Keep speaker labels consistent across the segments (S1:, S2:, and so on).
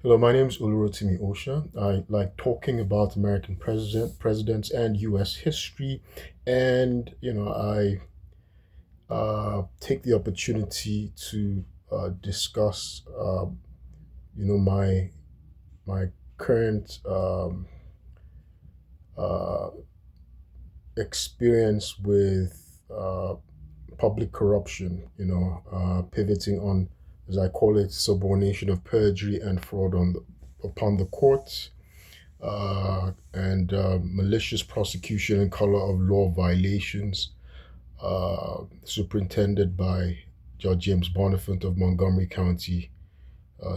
S1: Hello, my name is Olurotimi Osha. I like talking about American presidents, and U.S. history, and I take the opportunity to discuss, my current uh, experience with public corruption. Pivoting on, as I call it, subordination of perjury and fraud upon the courts and malicious prosecution and color of law violations, superintended by Judge James Bonifant of Montgomery County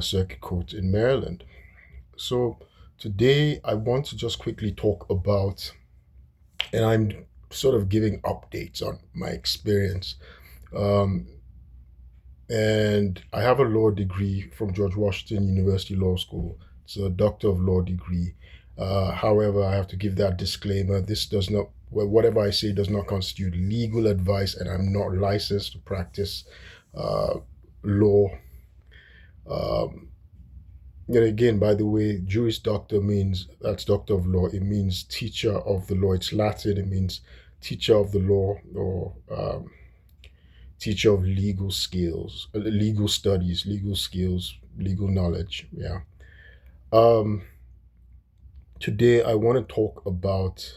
S1: Circuit Court in Maryland. So today I want to just quickly talk about, and I'm sort of giving updates on my experience. Um, and I have a law degree from George Washington University Law School. It's a Doctor of Law degree. However, I have to give that disclaimer. This does not, well, whatever I say does not constitute legal advice, and I'm not licensed to practice uh, law. Um, and again, by the way, Juris Doctor means that's Doctor of Law. It means teacher of the law. It's Latin. It means teacher of the law, or teacher of legal skills, legal studies, legal skills, legal knowledge. Yeah. Um, Today, I want to talk about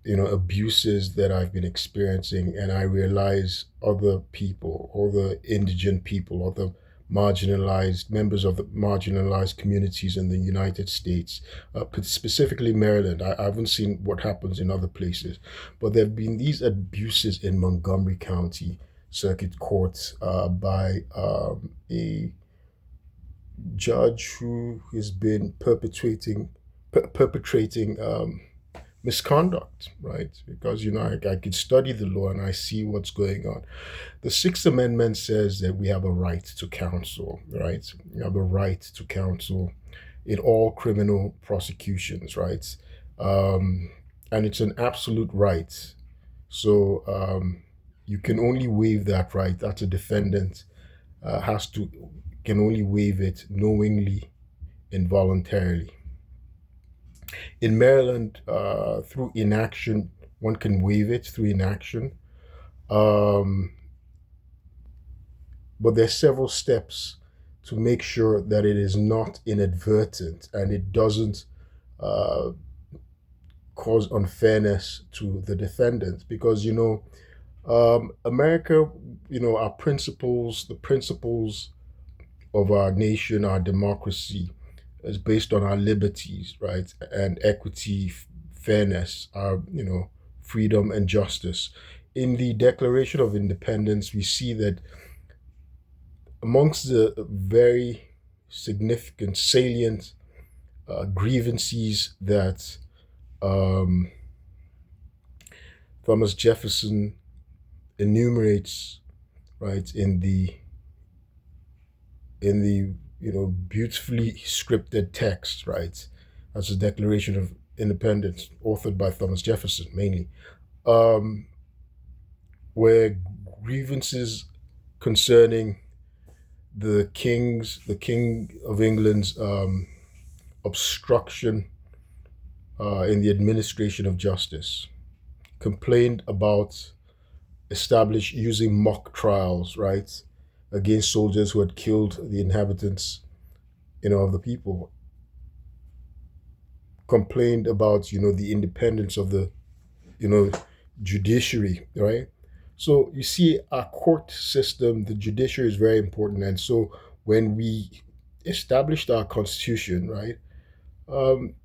S1: abuses that I've been experiencing, and I realize other people, other indigent people, other marginalized members of the marginalized communities in the United States, specifically Maryland. I haven't seen what happens in other places, but there have been these abuses in Montgomery County Circuit Court by a judge who has been perpetrating misconduct, right? Because I could study the law and I see what's going on. The Sixth Amendment says that we have a right to counsel, right? We have a right to counsel in all criminal prosecutions, right? Um, and it's an absolute right. So you can only waive that right. That's a defendant has to can only waive it knowingly, involuntarily. In Maryland, through inaction, one can waive it through inaction. Um, but there's several steps to make sure that it is not inadvertent and it doesn't uh, cause unfairness to the defendant. Because America, our principles, the principles of our nation, our democracy, is based on our liberties, right, and equity, fairness, our freedom and justice. In the Declaration of Independence, we see that amongst the very significant, salient grievances that um, Thomas Jefferson enumerates, right, in the beautifully scripted text, right? That's the Declaration of Independence, authored by Thomas Jefferson mainly, um, where grievances concerning the King of England's obstruction in the administration of justice, complained about established using mock trials, right, against soldiers who had killed the inhabitants, of the people, complained about, the independence of the, you know, judiciary, right? So you see, our court system, the judiciary is very important. And so when we established our constitution, right, um,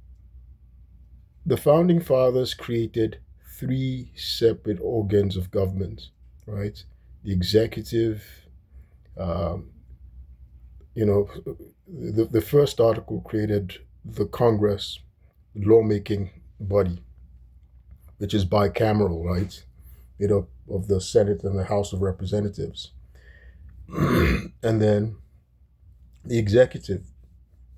S1: the founding fathers created three separate organs of government, right? The executive, um, the first article created the Congress, lawmaking body, which is bicameral, right? Made up of the Senate and the House of Representatives. And then the executive,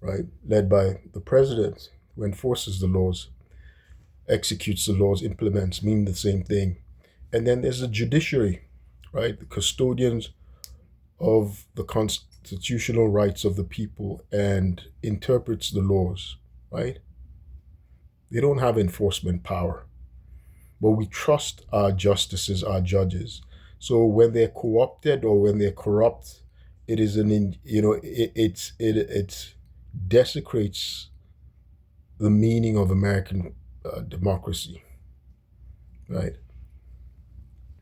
S1: right, led by the president, who enforces the laws, executes the laws, implements, mean the same thing. And then there's the judiciary, right, the custodians of constitutional rights of the people and interprets the laws, right? They don't have enforcement power, but we trust our justices, our judges. So when they're co-opted or when they're corrupt, it is it desecrates the meaning of American democracy, right?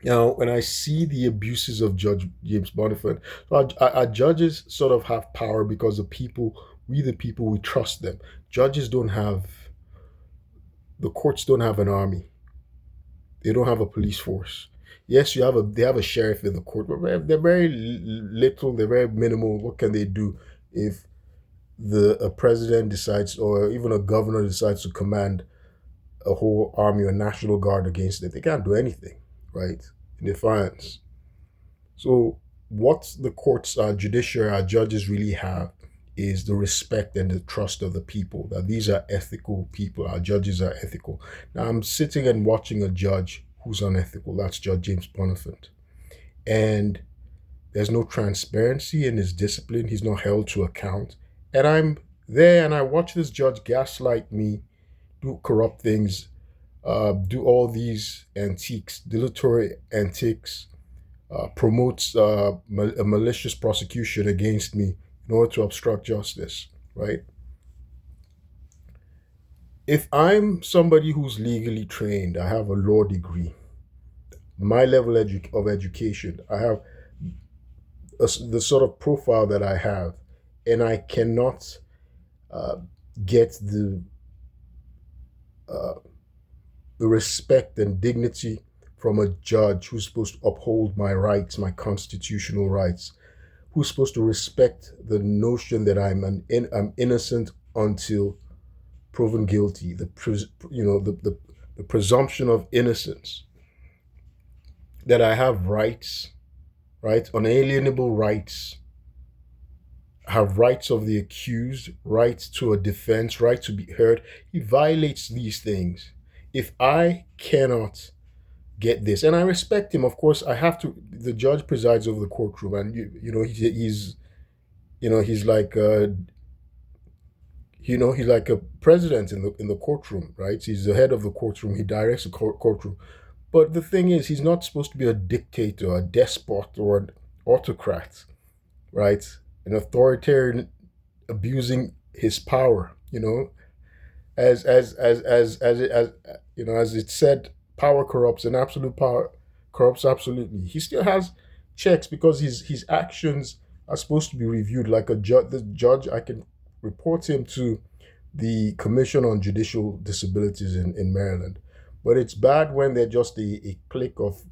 S1: Now, when I see the abuses of Judge James Bonifant, so our judges sort of have power because the people, we trust them. Judges don't have, the courts don't have an army. They don't have a police force. Yes, they have a sheriff in the court, but they're very little. They're very minimal. What can they do if the a president decides, or even a governor decides to command a whole army or national guard against it? They can't do anything, right? In defiance. So what the courts, our judiciary, our judges really have is the respect and the trust of the people, that these are ethical people. Our judges are ethical. Now I'm sitting and watching a judge who's unethical. That's Judge James Bonifant. And there's no transparency in his discipline. He's not held to account. And I'm there and I watch this judge gaslight me, do corrupt things, do all these antiques, dilatory antics, promotes a malicious prosecution against me in order to obstruct justice, right? If I'm somebody who's legally trained, I have a law degree, my level of education, I have the sort of profile that I have, and I cannot uh, get uh, the respect and dignity from a judge who's supposed to uphold my rights, my constitutional rights, who's supposed to respect the notion that I'm innocent until proven guilty, the presumption of innocence, that I have rights, right, unalienable rights, have rights of the accused, rights to a defense, right to be heard. He violates these things. If I cannot get this, and I respect him, of course, I have to. The judge presides over the courtroom, and he's he's like he's like a president in the courtroom, right? He's the head of the courtroom. He directs the courtroom. But the thing is, he's not supposed to be a dictator, a despot, or an autocrat, right? An authoritarian abusing his power. As it said, power corrupts, and absolute power corrupts absolutely. He still has checks because his actions are supposed to be reviewed like a judge. The judge, I can report him to the Commission on Judicial Disabilities in Maryland. But it's bad when they're just a clique of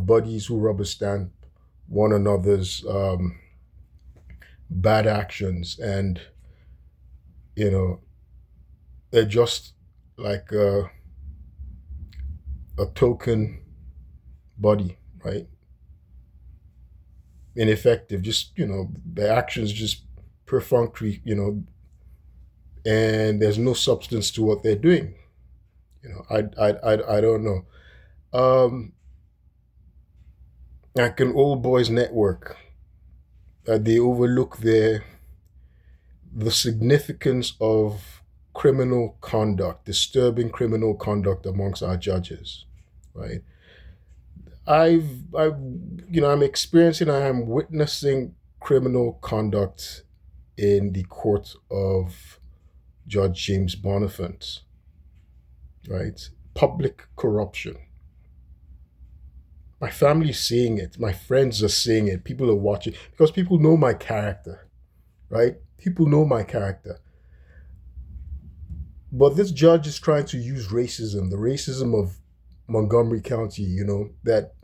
S1: buddies who rubber stamp one another's bad actions, and they're just like a token body, right? Ineffective, just their actions just perfunctory, and there's no substance to what they're doing. I don't know. Like an old boys network, they overlook the significance of criminal conduct, disturbing criminal conduct amongst our judges, right? I'm experiencing, I am witnessing criminal conduct in the court of Judge James Bonifant, right? Public corruption. My family's seeing it. My friends are seeing it. People are watching because people know my character, right? People know my character. But this judge is trying to use racism, the racism of Montgomery County, that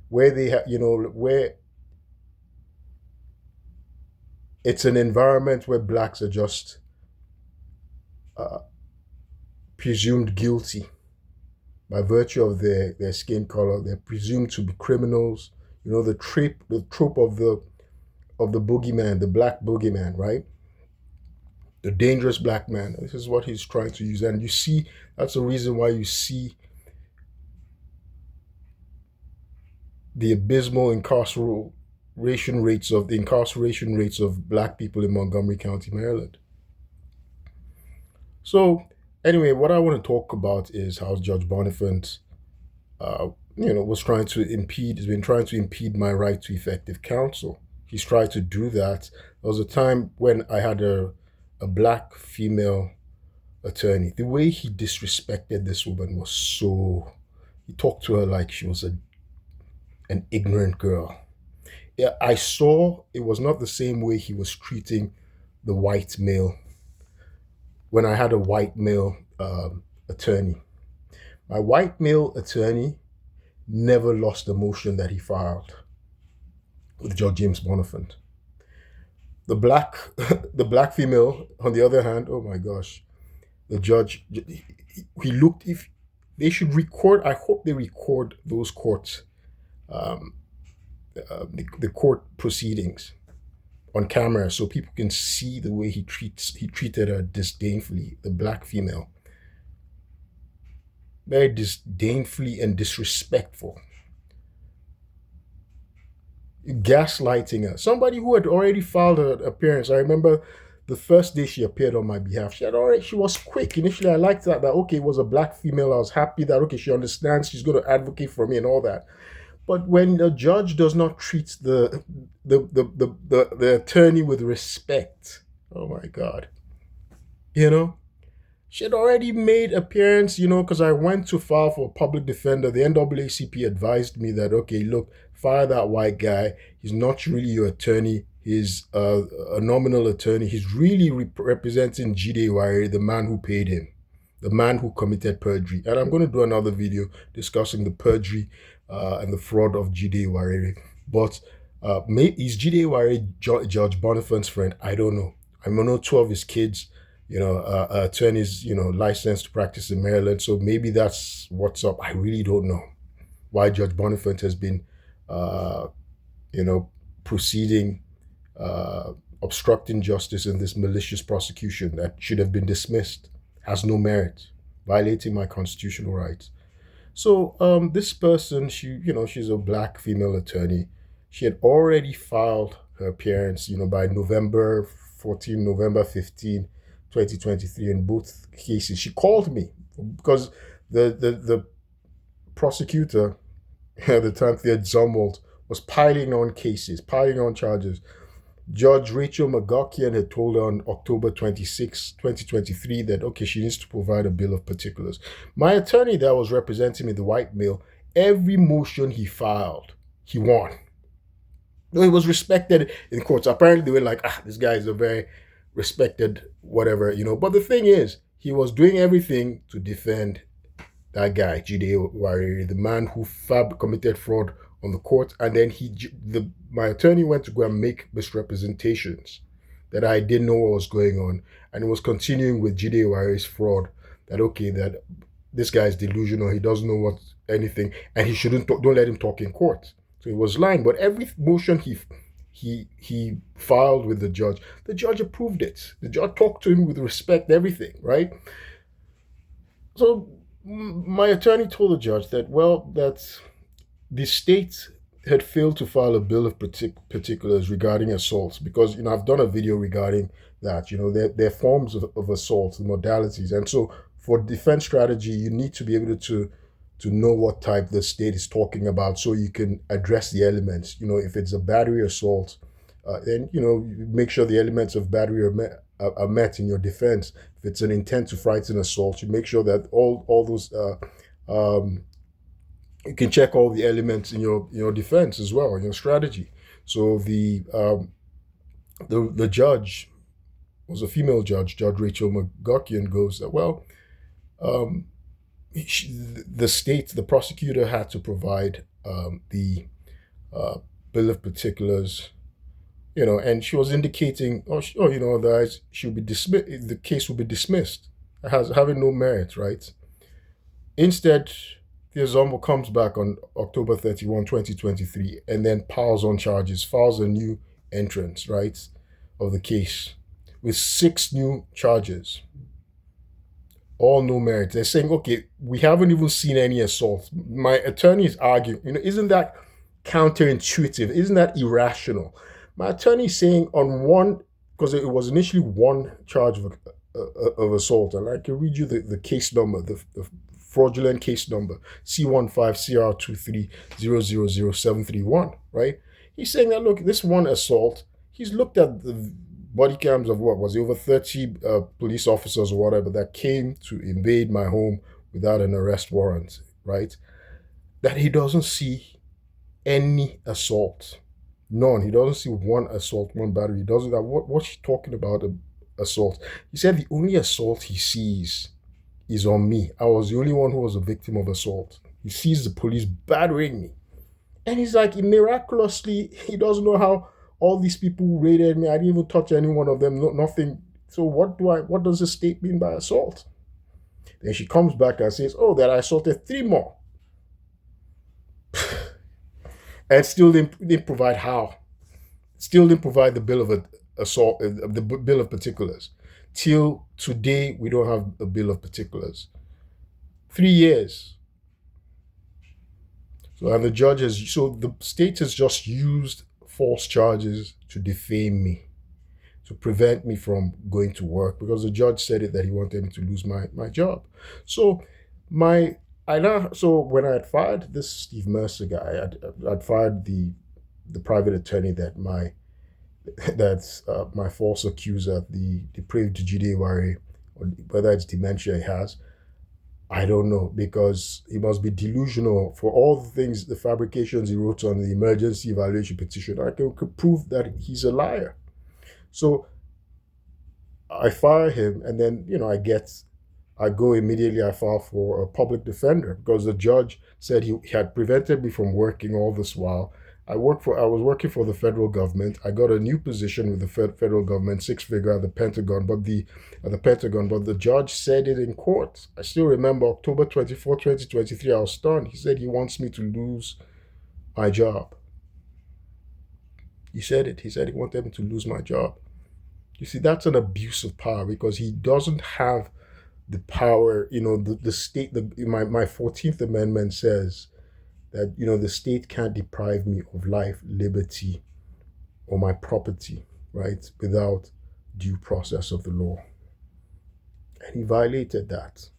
S1: where they have, where it's an environment where blacks are just uh, presumed guilty by virtue of their skin color. They're presumed to be criminals. The trope of the boogeyman, the black boogeyman, right? The dangerous black man. This is what he's trying to use. And you see, that's the reason why you see the abysmal incarceral the incarceration rates of black people in Montgomery County, Maryland. So anyway, what I want to talk about is how Judge Bonifant, has been trying to impede my right to effective counsel. He's tried to do that. There was a time when I had a black female attorney. The way he disrespected this woman was so. He talked to her like she was an ignorant girl. Yeah, I saw it was not the same way he was treating the white male when I had a white male attorney. My white male attorney never lost the motion that he filed with Judge James Bonifant. The black, the black female, on the other hand, oh my gosh, the judge, he looked, if they should record, I hope they record those courts, the court proceedings on camera so people can see the way he treated her disdainfully, the black female. Very disdainfully and disrespectful. Gaslighting her. Somebody who had already filed her appearance. I remember the first day she appeared on my behalf. She was quick. Initially, I liked that okay, it was a black female. I was happy that okay, she understands, she's going to advocate for me and all that. But when the judge does not treat the attorney with respect, oh my God, she had already made appearance, because I went to file for a public defender. The NAACP advised me that, okay, look, fire that white guy. He's not really your attorney. He's a nominal attorney. He's really representing Jide Wariri, the man who paid him, the man who committed perjury. And I'm going to do another video discussing the perjury and the fraud of Jide Wariri. But is Jide Wariri Judge Bonifant's friend? I don't know. I know two of his kids, attorneys, licensed to practice in Maryland. So maybe that's what's up. I really don't know why Judge Bonifant has been, proceeding, obstructing justice in this malicious prosecution that should have been dismissed, has no merit, violating my constitutional rights. So this person, she's a black female attorney. She had already filed her appearance, by November 14, November 15, 2023 in both cases. She called me because the prosecutor at the time, Theo Zumwalt, was piling on cases, piling on charges. Judge Rachel McGuckian had told her on October 26, 2023 that, okay, she needs to provide a bill of particulars. My attorney that was representing me, the white male, every motion he filed, he won. No, he was respected in courts. Apparently they were like, this guy is a very respected whatever, But the thing is, he was doing everything to defend that guy, Jide Wariri, the man who committed fraud on the court. And then my attorney went to go and make misrepresentations that I didn't know what was going on. And it was continuing with Jide Wariri's fraud that, okay, that this guy is delusional. He doesn't know anything and he shouldn't don't let him talk in court. So he was lying. But every motion he filed with the judge approved it. The judge talked to him with respect, everything, right? So my attorney told the judge that, that the state had failed to file a bill of particulars regarding assaults because, I've done a video regarding that, there are forms of assault, the modalities. And so for defense strategy, you need to be able to know what type the state is talking about so you can address the elements. If it's a battery assault, then, make sure the elements of battery are met in your defense. If it's an intent to frighten assault, you make sure that all those, you can check all the elements in your defense as well, in your strategy. So the judge was a female judge, Judge Rachel McGuckian, goes that, the prosecutor had to provide the bill of particulars, and she was indicating, that she'll be dismissed, the case will be dismissed, having no merit, right? Instead, the Zombo comes back on October 31, 2023, and then piles on charges, files a new entrance, right, of the case with 6 new charges. All no merit. They're saying, okay, we haven't even seen any assault. My attorney is arguing, isn't that counterintuitive? Isn't that irrational? My attorney saying on one, because it was initially one charge of assault, and I can read you the case number, the fraudulent case number, C15CR230000731, right? He's saying that, look, this one assault, he's looked at the body cams of what was it, over 30 police officers or whatever that came to invade my home without an arrest warrant, right? That he doesn't see any assault. None. He doesn't see one assault, one battery. He doesn't. What's she talking about? Assault. He said the only assault he sees is on me. I was the only one who was a victim of assault. He sees the police battering me. And he's like, miraculously, he doesn't know how all these people raided me. I didn't even touch any one of them. No, nothing. So what does the state mean by assault? Then she comes back and says, oh, that I assaulted 3 more. And still didn't provide how. Still didn't provide the bill of assault, the bill of particulars. Till today, we don't have a bill of particulars. 3 years. So, and the judge has, so the state has just used false charges to defame me, to prevent me from going to work, because the judge said it that he wanted me to lose my job. So so when I had fired this Steve Mercer guy, I'd fired the private attorney that's my false accuser, the depraved Judea, or whether it's dementia he has, I don't know, because he must be delusional for all the things, the fabrications he wrote on the emergency evaluation petition. I could prove that he's a liar. So I fire him, and then, I go immediately, I file for a public defender, because the judge said he had prevented me from working all this while. I was working for the federal government. I got a new position with the federal government, 6-figure at the Pentagon, but the judge said it in court. I still remember October 24, 2023, I was stunned. He said he wants me to lose my job. He said it. He said he wanted me to lose my job. You see, that's an abuse of power, because he doesn't have the power. The state, my 14th Amendment says that, the state can't deprive me of life, liberty, or my property, right, without due process of the law. And he violated that,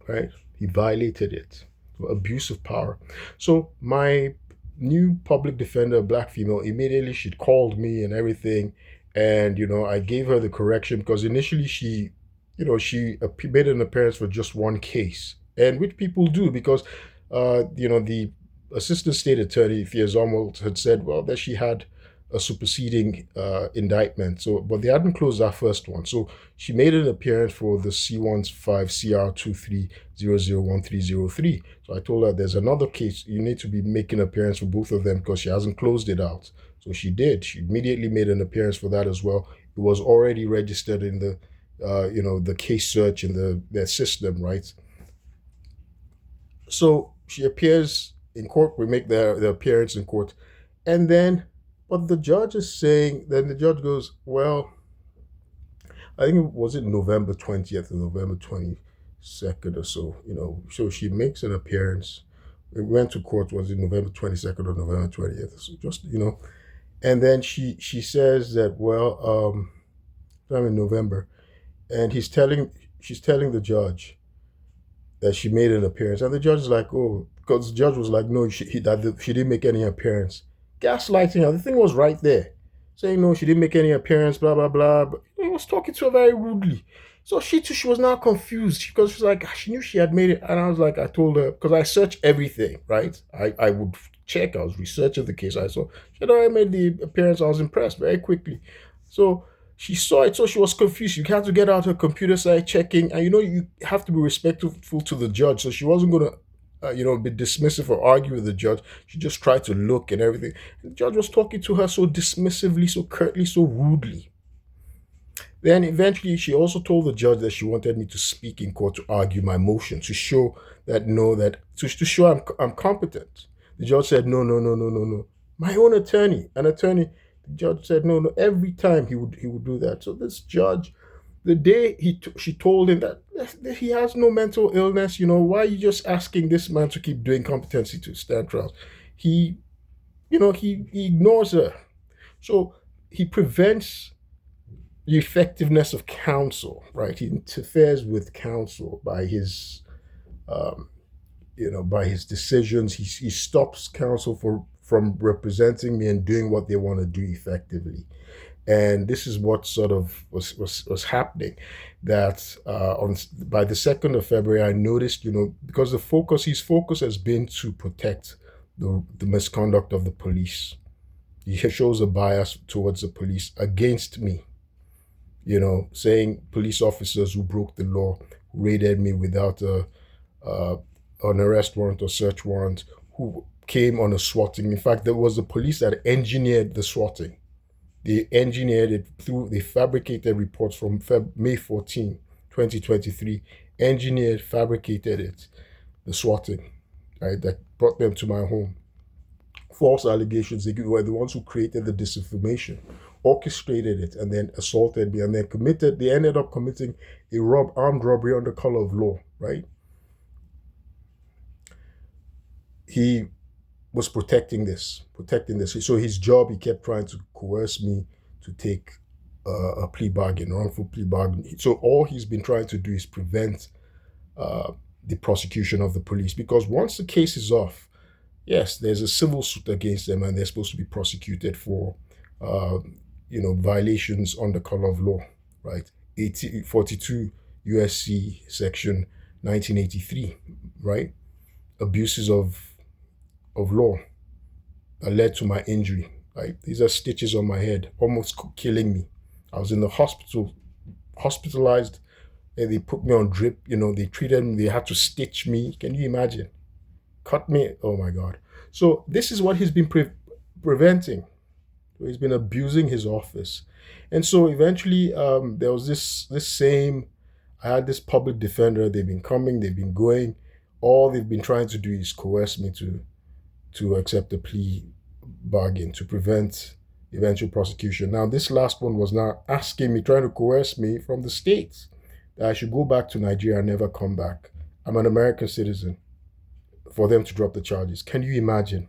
S1: right? He violated it. So, abuse of power. So my new public defender, black female, immediately she called me and everything. And, I gave her the correction, because initially she made an appearance for just one case, and which people do, because the assistant state attorney, Thea Zommel, had said, well, that she had a superseding indictment. So, but they hadn't closed that first one. So she made an appearance for the C15CR230001303. So I told her, there's another case. You need to be making an appearance for both of them, because she hasn't closed it out. So she did. She immediately made an appearance for that as well. It was already registered in the the case search in their system, right? So she appears in court. We make the appearance in court, and then, but the judge is saying. Then the judge goes, well, I think was it November 20th or November 22nd or so. So she makes an appearance. We went to court. Was it November 22nd or November 20th? So just and then she says that, well, I'm in November. And she's telling the judge that she made an appearance, and the judge is like, "Oh," because the judge was like, "No, she didn't make any appearance." Gaslighting her. The thing was right there, saying, "No, she didn't make any appearance." Blah blah blah. But he was talking to her very rudely. So she was now confused, because she was like, she knew she had made it, and I was like, I told her, because I searched everything, right? I would check. I was researching the case. I saw she had already made the appearance. I was impressed very quickly. So she saw it, so she was confused. You had to get out her computer site checking, and you have to be respectful to the judge. So she wasn't going to, be dismissive or argue with the judge. She just tried to look and everything. And the judge was talking to her so dismissively, so curtly, so rudely. Then eventually, she also told the judge that she wanted me to speak in court to argue my motion, to show that to show I'm competent. The judge said, no. My own attorney, the judge said no. Every time he would do that. So this judge, the day she told him that he has no mental illness, why are you just asking this man to keep doing competency to stand trials? He he ignores her. So he prevents the effectiveness of counsel, right? He interferes with counsel by his um, by his decisions. He stops counsel from representing me and doing what they want to do effectively. And this is what sort of was happening. That on by the 2nd of February, I noticed, because his focus has been to protect the misconduct of the police. He shows a bias towards the police against me. Saying police officers who broke the law, who raided me without uh, an arrest warrant or search warrant, who came on a swatting. In fact, there was the police that engineered the swatting. They engineered it they fabricated reports from May 14, 2023, engineered, fabricated it, the swatting, right, that brought them to my home. False allegations. They were the ones who created the disinformation, orchestrated it, and then assaulted me, and then they ended up committing a armed robbery under color of law, right? He was protecting this. So his job, he kept trying to coerce me to take a plea bargain, wrongful plea bargain. So all he's been trying to do is prevent uh, the prosecution of the police, because once the case is off, yes, there's a civil suit against them, and they're supposed to be prosecuted for, uh, violations on the color of law, right? 42 USC Section 1983, right? Abuses of law that led to my injury. Right? These are stitches on my head, almost killing me. I was in the hospitalized, and they put me on drip. They treated me. They had to stitch me. Can you imagine? Cut me. Oh my God. So this is what he's been preventing. He's been abusing his office, and so eventually, there was this same. I had this public defender. They've been coming. They've been going. All they've been trying to do is coerce me to accept a plea bargain to prevent eventual prosecution. Now, this last one was now asking me, trying to coerce me from the States, that I should go back to Nigeria and never come back. I'm an American citizen, for them to drop the charges. Can you imagine?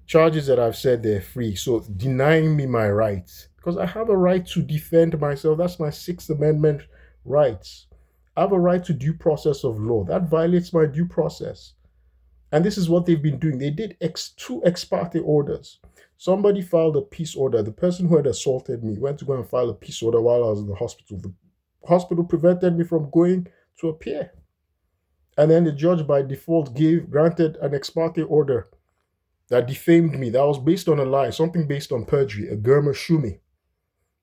S1: Charges that I've said they're free. So denying me my rights, because I have a right to defend myself. That's my Sixth Amendment rights. I have a right to due process of law. That violates my due process. And this is what they've been doing. They did two ex parte orders. Somebody filed a peace order. The person who had assaulted me went to go and file a peace order while I was in the hospital. The hospital prevented me from going to appear. And then the judge, by default, granted an ex parte order that defamed me. That was based on a lie, something based on perjury. A Germa Shumi,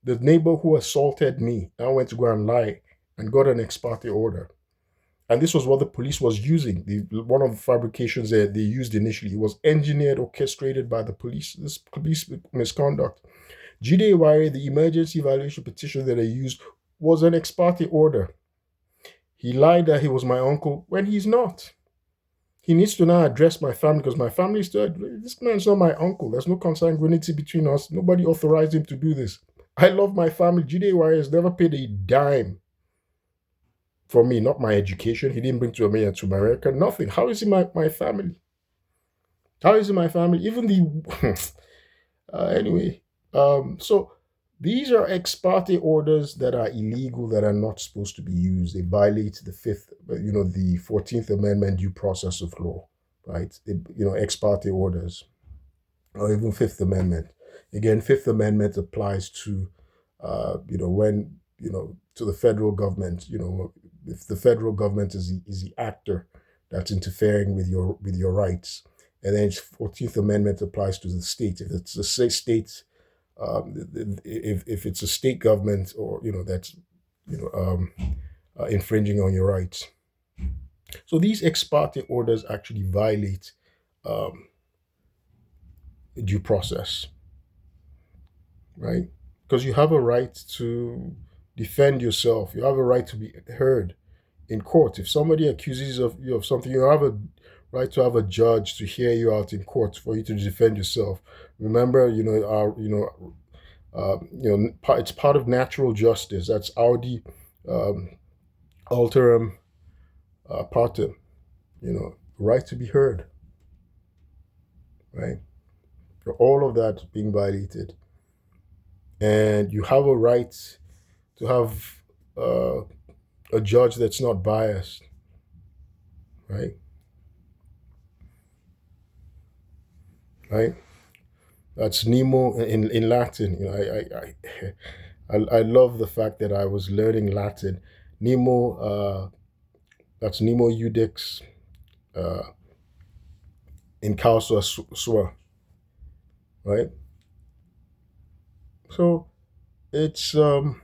S1: the neighbor who assaulted me, now went to go and lie and got an ex parte order. And this was what the police was using. One of the fabrications that they used initially was engineered, orchestrated by the police. This police misconduct. Jide, the emergency violation petition that they used, was an ex parte order. He lied that he was my uncle when he's not. He needs to now address my family, because my family is still, this man's not my uncle. There's no consanguinity between us. Nobody authorized him to do this. I love my family. Jide has never paid a dime for me, not my education. He didn't bring to me to America, nothing. How is he my family? How is he my family? Even the anyway. So these are ex parte orders that are illegal, that are not supposed to be used. They violate the 14th Amendment due process of law, right? Ex parte orders, or even Fifth Amendment. Again, Fifth Amendment applies to, when to the federal government. If the federal government is the actor that's interfering with your rights, and then 14th Amendment applies to the state. If it's a state, if it's a state government, or that's infringing on your rights. So these ex parte orders actually violate um, due process, right? Because you have a right to defend yourself. You have a right to be heard in court. If somebody accuses you of something, you have a right to have a judge to hear you out in court for you to defend yourself. Remember, it's part of natural justice. That's Audi um, alterum partem. Right to be heard, right? all of that being violated, and you have a right to have uh, a judge that's not biased, right? Right. That's Nemo in Latin. You know, I love the fact that I was learning Latin. Nemo, that's Nemo Judex uh, in Counsel Sua, right? So it's um,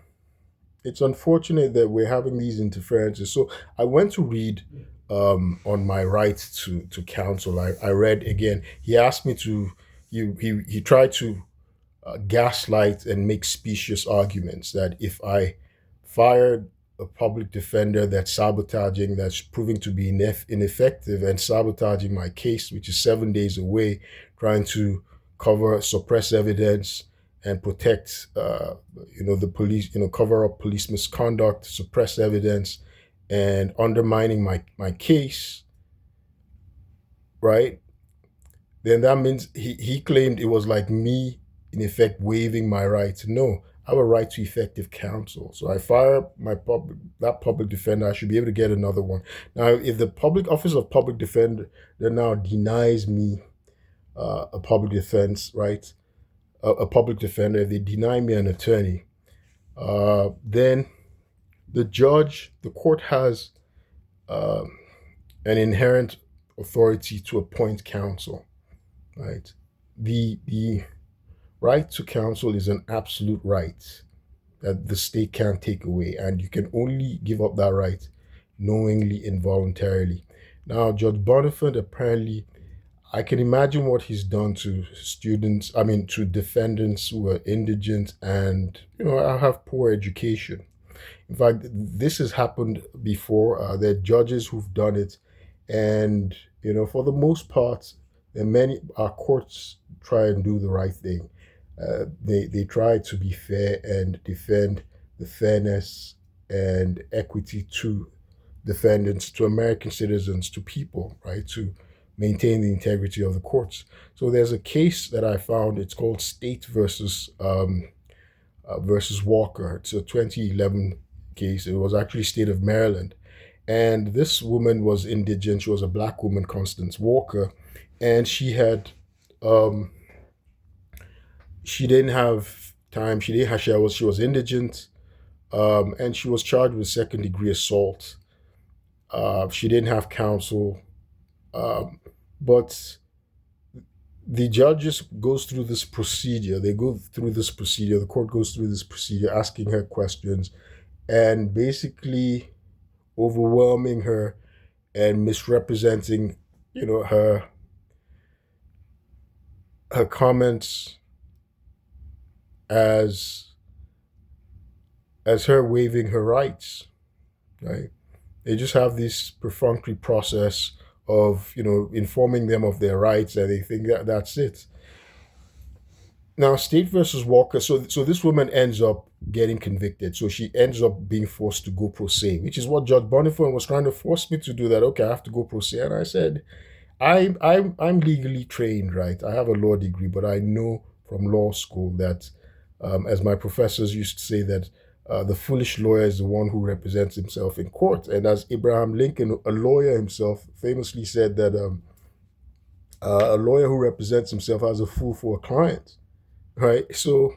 S1: it's unfortunate that we're having these interferences. So I went to read on my right to counsel. I read again. He asked me to. He tried to gaslight and make specious arguments that if I fired a public defender that's sabotaging, that's proving to be ineffective and sabotaging my case, which is 7 days away, trying to suppress evidence and protect, the police, cover up police misconduct, suppress evidence, and undermining my case, right? Then that means he claimed it was like me, in effect, waiving my right. No, I have a right to effective counsel. So I fire that public defender. I should be able to get another one. Now, if the public office of public defender now denies me a public defense, right, a public defender, if they deny me an attorney, then the court has uh, an inherent authority to appoint counsel, right? The right to counsel is an absolute right that the state can't take away, and you can only give up that right knowingly and voluntarily. Now, Judge Bonifant apparently, I can imagine what he's done to students, I mean, to defendants who are indigent and, have poor education. In fact, this has happened before. There are judges who've done it, and for the most part, our courts try and do the right thing. They try to be fair and defend the fairness and equity to defendants, to American citizens, to people, right? To maintain the integrity of the courts. So there's a case that I found. It's called State versus Walker. It's a 2011 case. It was actually state of Maryland, and this woman was indigent. She was a black woman, Constance Walker, and um, she didn't have time. She was indigent, and she was charged with second-degree assault. She didn't have counsel, but the judge just goes through this procedure. They go through this procedure. The court goes through this procedure, asking her questions and basically overwhelming her and misrepresenting, her comments as her waiving her rights. Right? They just have this perfunctory process of informing them of their rights, and they think that that's it. Now, State versus Walker. So this woman ends up getting convicted. So she ends up being forced to go pro se, which is what Judge Bonifant was trying to force me to do. That okay, I have to go pro se, and I said, I'm legally trained, right? I have a law degree, but I know from law school that, as my professors used to say, that the foolish lawyer is the one who represents himself in court. And as Abraham Lincoln, a lawyer himself, famously said that a lawyer who represents himself as a fool for a client, right? So,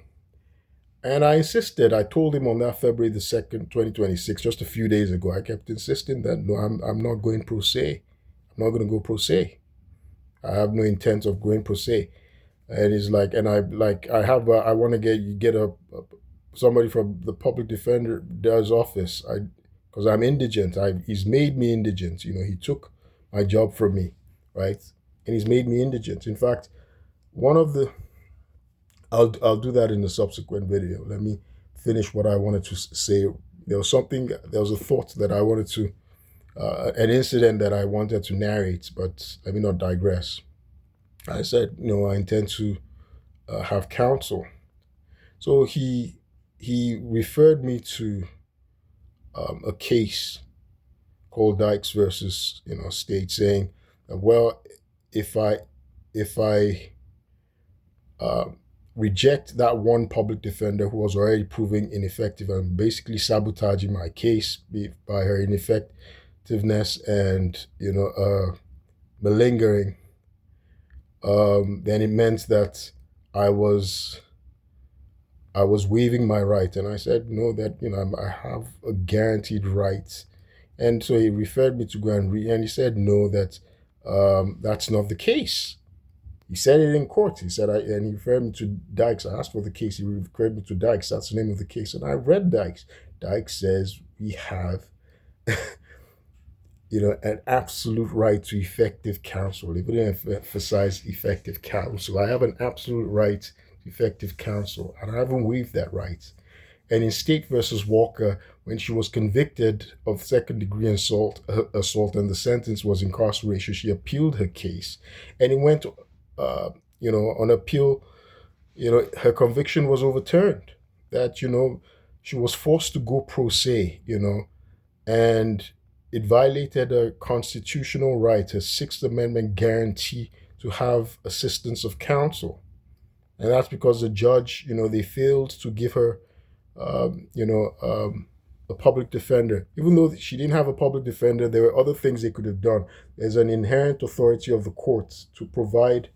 S1: and I insisted. I told him on that February 2026, just a few days ago. I kept insisting that no, I'm not going pro se. I'm not going to go pro se. I have no intent of going pro se. And he's like, and I want to get somebody from the public defender's office. Because I'm indigent. He's made me indigent. He took my job from me, right? And he's made me indigent. In fact, one of the I'll do that in the subsequent video. Let me finish what I wanted to say. There was a thought that I wanted to, an incident that I wanted to narrate, but let me not digress. I said, I intend to have counsel. So he referred me to a case called Dykes versus State, saying, well, if I if I reject that one public defender who was already proving ineffective and basically sabotaging my case by her ineffectiveness and malingering, then it meant that I was waiving my right, and I said no, that I have a guaranteed right, and so he referred me to go and read, and he said no, that that's not the case. He said it in court. He said, and he referred me to Dykes. I asked for the case. He referred me to Dykes. That's the name of the case, and I read Dykes. Dykes says we have an absolute right to effective counsel. They didn't emphasize effective counsel. I have an absolute right to effective counsel, and I haven't waived that right. And in State versus Walker, when she was convicted of second-degree assault, and the sentence was incarceration, she appealed her case, and it went, on appeal, her conviction was overturned. That she was forced to go pro se, and it violated her constitutional right, her Sixth Amendment guarantee to have assistance of counsel. And that's because the judge, they failed to give her, a public defender. Even though she didn't have a public defender, there were other things they could have done. There's an inherent authority of the courts to provide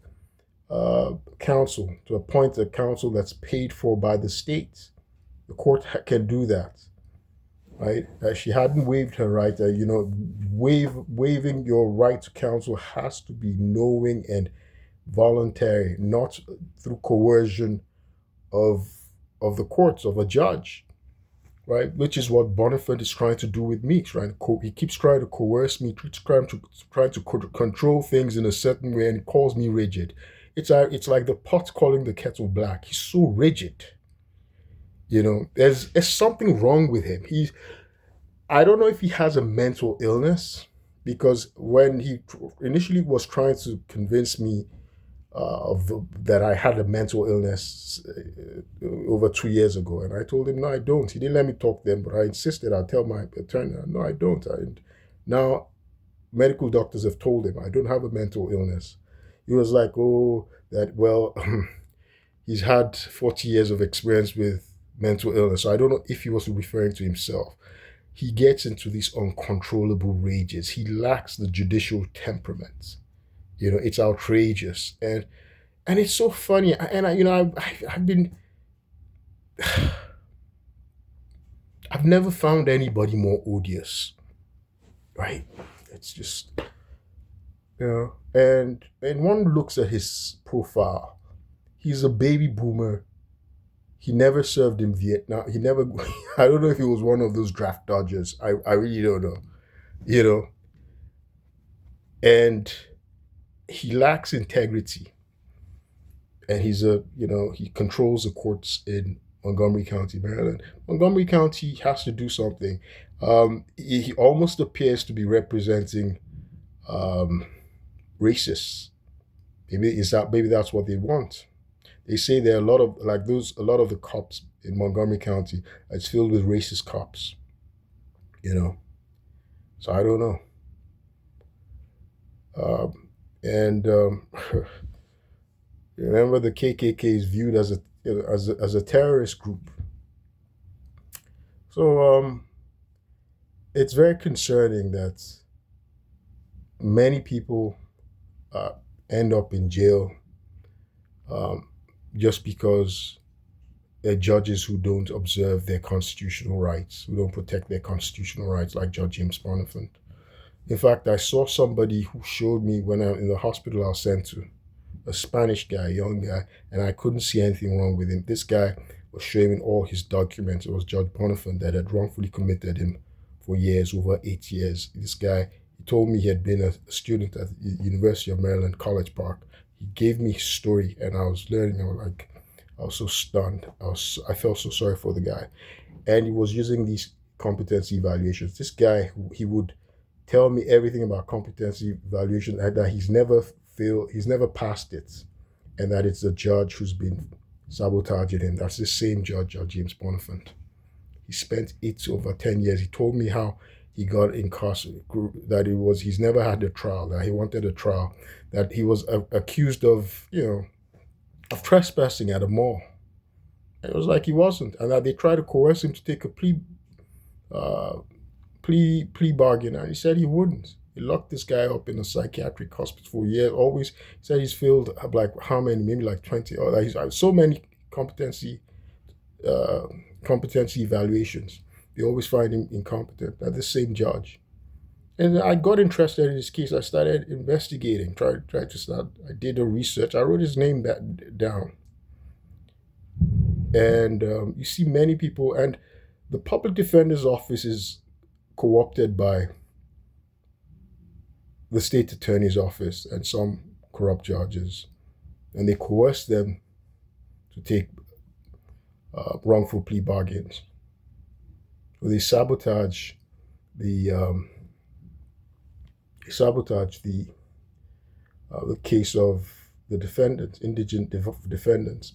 S1: counsel, to appoint a counsel that's paid for by the state. The court can do that. Right? She hadn't waived her right. Waiving your right to counsel has to be knowing and voluntary, not through coercion of the courts, of a judge, right? Which is what Bonifant is trying to do with me. He keeps trying to coerce me, trying to control things in a certain way, and he calls me rigid. It's like the pot calling the kettle black. He's so rigid. There's something wrong with him. I don't know if he has a mental illness, because when he initially was trying to convince me that I had a mental illness over 2 years ago, and I told him no, I don't. He didn't let me talk then, but I insisted. I'd tell my attorney, no, I don't. Now medical doctors have told him I don't have a mental illness. He was like, oh, that well, he's had 40 years of experience with mental illness. So I don't know if he was referring to himself. He gets into these uncontrollable rages. He lacks the judicial temperament. It's outrageous, and it's so funny. And I've never found anybody more odious, right? It's just, and one looks at his profile. He's a baby boomer. He never served in Vietnam. He never, I don't know if he was one of those draft dodgers. I really don't know, and he lacks integrity. And he controls the courts in Montgomery County, Maryland. Montgomery County has to do something. He almost appears to be representing racists. Maybe that's what they want. They say there are a lot of the cops in Montgomery County. It's filled with racist cops. So I don't know. Remember, the KKK is viewed as a terrorist group. So it's very concerning that many people end up in jail just because they're judges who don't observe their constitutional rights, who don't protect their constitutional rights, like Judge James Bonifant. In fact, I saw somebody who showed me when in the hospital I was sent to, a Spanish guy, a young guy, and I couldn't see anything wrong with him. This guy was showing me all his documents. It was Judge Bonifant that had wrongfully committed him for years, over 8 years. This guy, he told me he had been a student at the University of Maryland, College Park. He gave me his story, and I was learning. I was so stunned. I felt so sorry for the guy. And he was using these competency evaluations. This guy, he would tell me everything about competency evaluation, and that he's never passed it, and that it's the judge who's been sabotaging him. That's the same judge, Judge James Bonifant. He spent over 10 years. He told me how he got incarcerated, that he's never had a trial, that he wanted a trial, that he was accused of, of trespassing at a mall. And it was like he wasn't. And that they tried to coerce him to take a uh, plea bargain, and he said he wouldn't. He locked this guy up in a psychiatric hospital for years. Always said he's failed like how many, maybe like 20, or he's so many uh, competency evaluations. They always find him incompetent. That the same judge. And I got interested in his case. I started investigating, tried to start. I did a research. I wrote his name down, and you see many people. And the public defender's office is co-opted by the state attorney's office and some corrupt judges, and they coerce them to take wrongful plea bargains. So they sabotage the the case of the defendants, indigent defendants,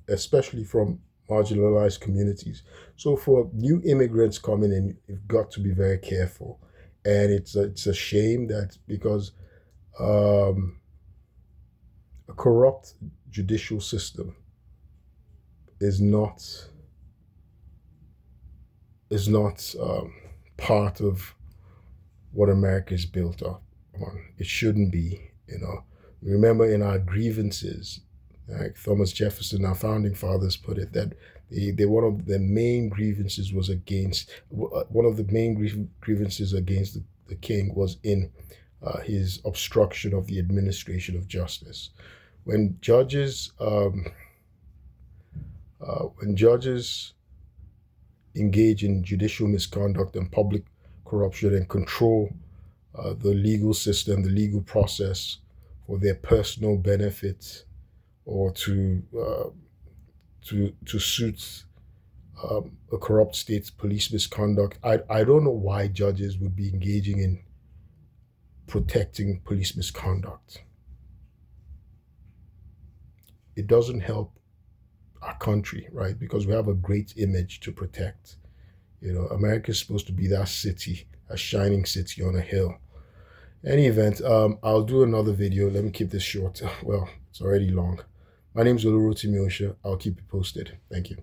S1: especially from marginalized communities. So for new immigrants coming in, you've got to be very careful, and it's a shame that because um, a corrupt judicial system is not part of what America is built up on. It shouldn't be, you know. Remember in our grievances, like Thomas Jefferson, our founding fathers put it, that one of the main grievances was against, one of the main grievances against the king was in his obstruction of the administration of justice. When judges, engage in judicial misconduct and public corruption and control the legal system, the legal process for their personal benefit or to suit a corrupt state's police misconduct. I don't know why judges would be engaging in protecting police misconduct. It doesn't help our country, right? Because we have a great image to protect. You know, America is supposed to be that city, a shining city on a hill. Any event, I'll do another video. Let me keep this short. Well, it's already long. My name is Olurotimi Osha. I'll keep you posted. Thank you.